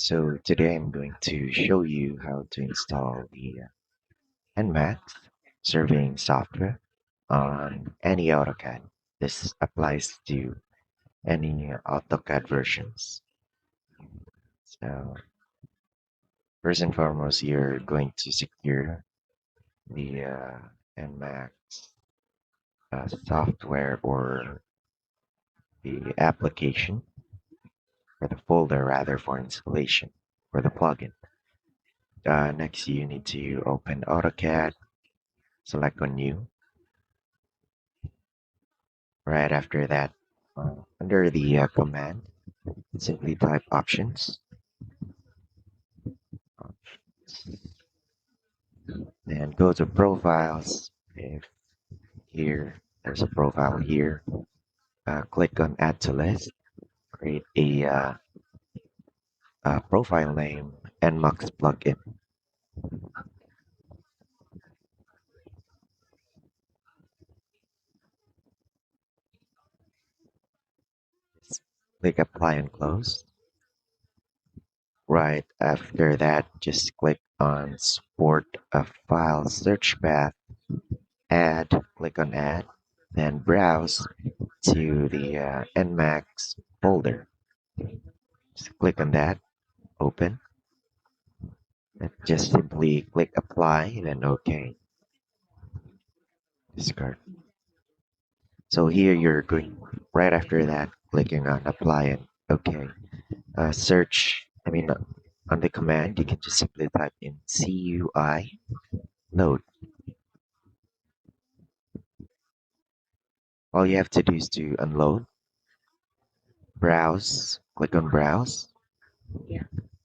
So today I'm going to show you how to install the Nmax surveying software on any AutoCAD. This applies to any AutoCAD versions. So first and foremost, you're going to secure the Nmax software or the application or the folder rather for installation for the plugin. Next, you need to open AutoCAD, select on New. Right after that, under the command, simply type options. Then go to profiles. If here, there's a profile here. Click on add to list. Create a profile name Nmax plugin. Click apply and close. Right after that, just click on support a file search path. Add. Click on add. Then browse to the Nmax folder. Just click on that, open, and just simply click apply, then OK. Discard. So here you're going, right after that, clicking on apply and OK. Search, on the command, you can just simply type in CUI load. All you have to do is to unload, browse, click on browse,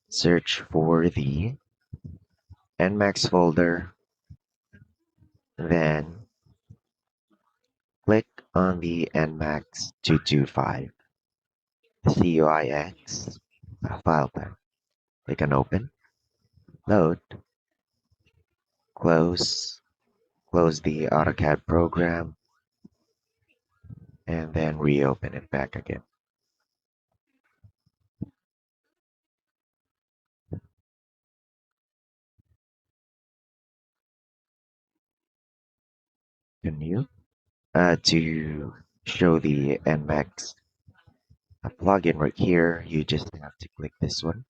search for the Nmax folder, then click on the Nmax 225, the CUIX file type. Click on open, load, close, close the AutoCAD program, and then reopen it back again. Continue. To show the Nmax plugin right here, you just have to click this one.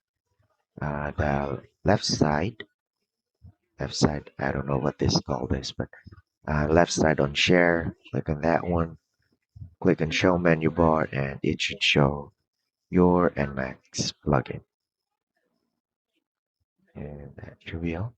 The left side, I don't know what this called is, but left side on share, click on that one, click on show menu bar, and it should show your Nmax plugin. And that should be all.